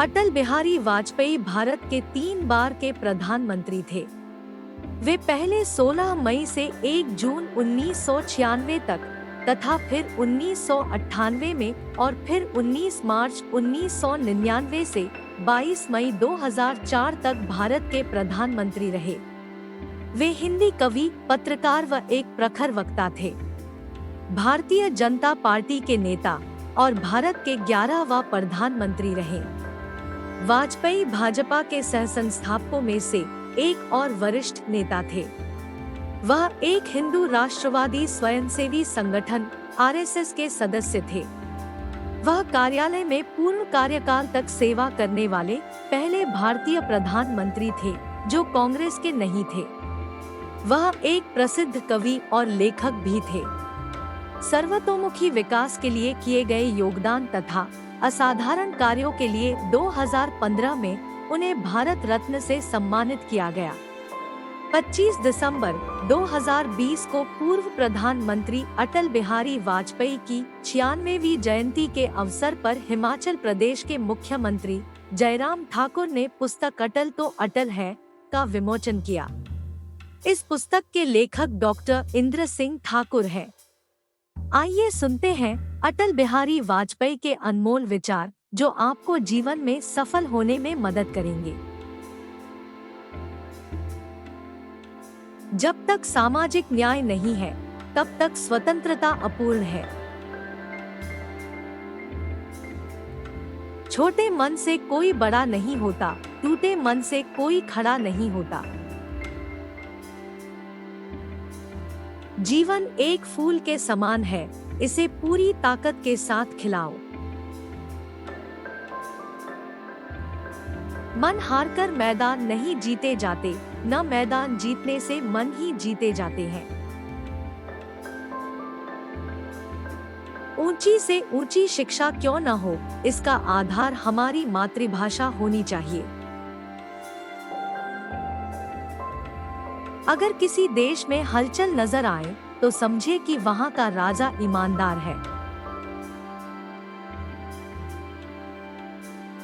अटल बिहारी वाजपेयी भारत के 3 बार के प्रधानमंत्री थे। वे पहले 16 मई से 1 जून 1996 तक तथा फिर 1998 में और फिर 19 मार्च 1999 से 22 मई 2004 तक भारत के प्रधानमंत्री रहे। वे हिंदी कवि, पत्रकार व एक प्रखर वक्ता थे। भारतीय जनता पार्टी के नेता और भारत के 11वां प्रधानमंत्री रहे। वाजपेयी भाजपा के सहसंस्थापकों में से एक और वरिष्ठ नेता थे। वह एक हिंदू राष्ट्रवादी स्वयंसेवी संगठन आरएसएस के सदस्य थे। वह कार्यालय में पूर्ण कार्यकाल तक सेवा करने वाले पहले भारतीय प्रधानमंत्री थे जो कांग्रेस के नहीं थे। वह एक प्रसिद्ध कवि और लेखक भी थे। सर्वतोमुखी विकास के लिए किए गए योगदान तथा असाधारण कार्यों के लिए 2015 में उन्हें भारत रत्न से सम्मानित किया गया। 25 दिसंबर 2020 को पूर्व प्रधानमंत्री अटल बिहारी वाजपेयी की 96वीं जयंती के अवसर पर हिमाचल प्रदेश के मुख्यमंत्री जयराम ठाकुर ने पुस्तक अटल तो अटल है का विमोचन किया। इस पुस्तक के लेखक डॉक्टर इंद्र सिंह ठाकुर हैं। आइए सुनते हैं अटल बिहारी वाजपेयी के अनमोल विचार जो आपको जीवन में सफल होने में मदद करेंगे। जब तक सामाजिक न्याय नहीं है, तब तक स्वतंत्रता अपूर्ण है। छोटे मन से कोई बड़ा नहीं होता, टूटे मन से कोई खड़ा नहीं होता। जीवन एक फूल के समान है, इसे पूरी ताकत के साथ खिलाओ। मन हारकर मैदान नहीं जीते जाते, न मैदान जीतने से मन ही जीते जाते हैं। ऊंची से ऊंची शिक्षा क्यों न हो, इसका आधार हमारी मातृभाषा होनी चाहिए। अगर किसी देश में हलचल नजर आए तो समझे कि वहाँ का राजा ईमानदार है।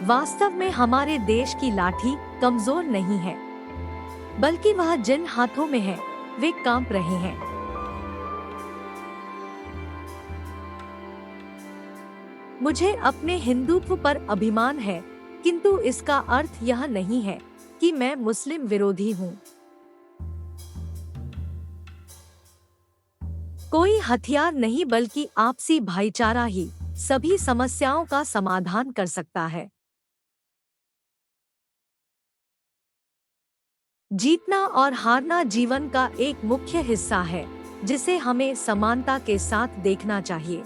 वास्तव में हमारे देश की लाठी कमजोर नहीं है, बल्कि वह जिन हाथों में है वे कांप रहे हैं। मुझे अपने हिंदुत्व पर अभिमान है, किंतु इसका अर्थ यह नहीं है कि मैं मुस्लिम विरोधी हूँ। कोई हथियार नहीं बल्कि आपसी भाईचारा ही सभी समस्याओं का समाधान कर सकता है। जीतना और हारना जीवन का एक मुख्य हिस्सा है, जिसे हमें समानता के साथ देखना चाहिए।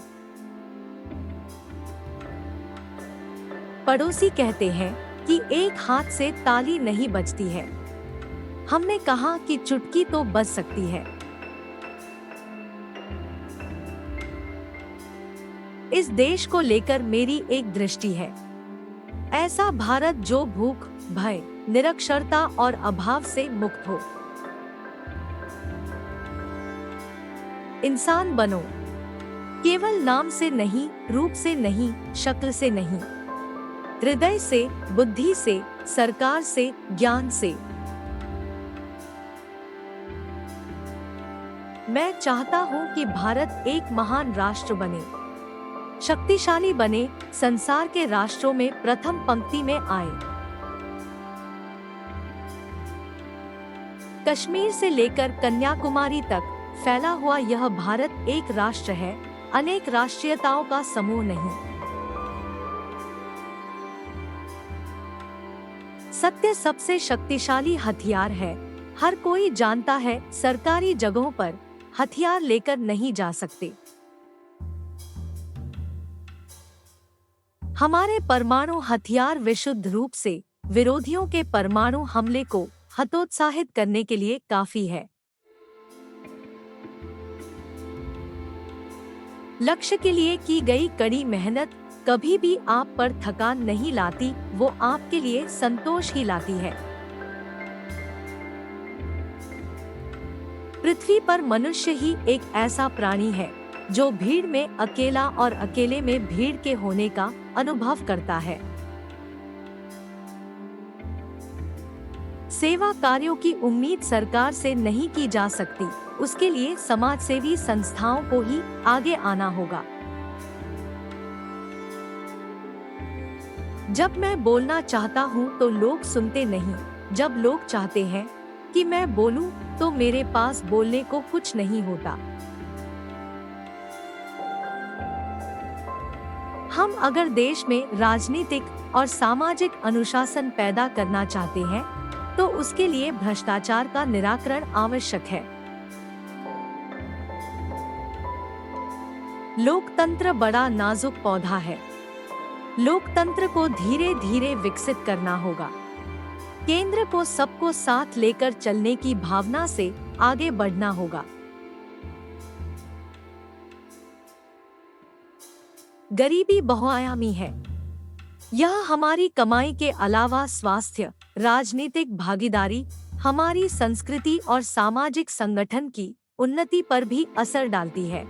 पड़ोसी कहते हैं कि एक हाथ से ताली नहीं बजती है। हमने कहा कि चुटकी तो बज सकती है। इस देश को लेकर मेरी एक दृष्टि है, ऐसा भारत जो भूख, भय, निरक्षरता और अभाव से मुक्त हो। इंसान बनो, केवल नाम से नहीं, रूप से नहीं, शक्ल से नहीं, हृदय से, बुद्धि से, सरकार से, ज्ञान से। मैं चाहता हूं कि भारत एक महान राष्ट्र बने, शक्तिशाली बने, संसार के राष्ट्रों में प्रथम पंक्ति में आए। कश्मीर से लेकर कन्याकुमारी तक फैला हुआ यह भारत एक राष्ट्र है, अनेक राष्ट्रीयताओं का समूह नहीं। सत्य सबसे शक्तिशाली हथियार है। हर कोई जानता है सरकारी जगहों पर हथियार लेकर नहीं जा सकते। हमारे परमाणु हथियार विशुद्ध रूप से विरोधियों के परमाणु हमले को हतोत्साहित करने के लिए काफी है। लक्ष्य के लिए की गई कड़ी मेहनत कभी भी आप पर थकान नहीं लाती, वो आपके लिए संतोष ही लाती है। पृथ्वी पर मनुष्य ही एक ऐसा प्राणी है जो भीड़ में अकेला और अकेले में भीड़ के होने का अनुभव करता है। सेवा कार्यों की उम्मीद सरकार से नहीं की जा सकती, उसके लिए समाजसेवी संस्थाओं को ही आगे आना होगा। जब मैं बोलना चाहता हूँ तो लोग सुनते नहीं, जब लोग चाहते हैं कि मैं बोलूं तो मेरे पास बोलने को कुछ नहीं होता। हम अगर देश में राजनीतिक और सामाजिक अनुशासन पैदा करना चाहते हैं तो उसके लिए भ्रष्टाचार का निराकरण आवश्यक है। लोकतंत्र बड़ा नाजुक पौधा है। लोकतंत्र को धीरे धीरे विकसित करना होगा। केंद्र को सबको साथ लेकर चलने की भावना से आगे बढ़ना होगा। गरीबी बहुआयामी है। यह हमारी कमाई के अलावा स्वास्थ्य, राजनीतिक भागीदारी, हमारी संस्कृति और सामाजिक संगठन की उन्नति पर भी असर डालती है।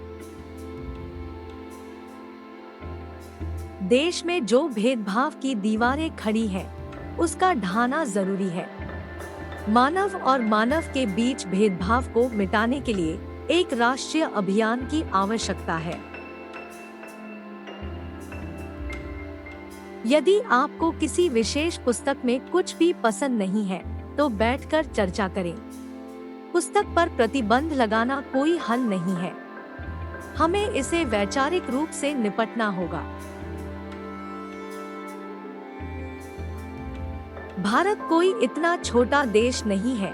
देश में जो भेदभाव की दीवारें खड़ी हैं, उसका ढाना जरूरी है। मानव और मानव के बीच भेदभाव को मिटाने के लिए एक राष्ट्रीय अभियान की आवश्यकता है। यदि आपको किसी विशेष पुस्तक में कुछ भी पसंद नहीं है तो बैठकर चर्चा करें। पुस्तक पर प्रतिबंध लगाना कोई हल नहीं है। हमें इसे वैचारिक रूप से निपटना होगा। भारत कोई इतना छोटा देश नहीं है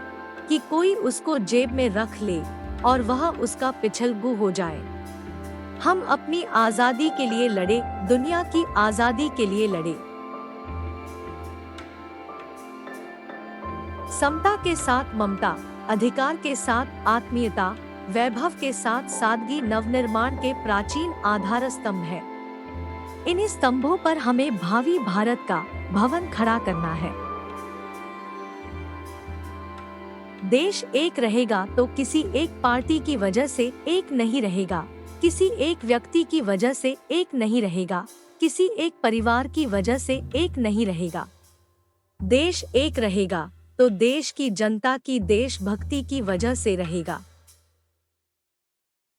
कि कोई उसको जेब में रख ले और वह उसका पिछलगू हो जाए। हम अपनी आजादी के लिए लड़े, दुनिया की आजादी के लिए लड़े। समता के साथ ममता, अधिकार के साथ आत्मीयता, वैभव के साथ सादगी नवनिर्माण के प्राचीन आधार स्तंभ है। इन्हीं स्तंभों पर हमें भावी भारत का भवन खड़ा करना है। देश एक रहेगा तो किसी एक पार्टी की वजह से एक नहीं रहेगा, किसी एक व्यक्ति की वजह से एक नहीं रहेगा, किसी एक परिवार की वजह से एक नहीं रहेगा। देश एक रहेगा तो देश की जनता की देशभक्ति की वजह से रहेगा।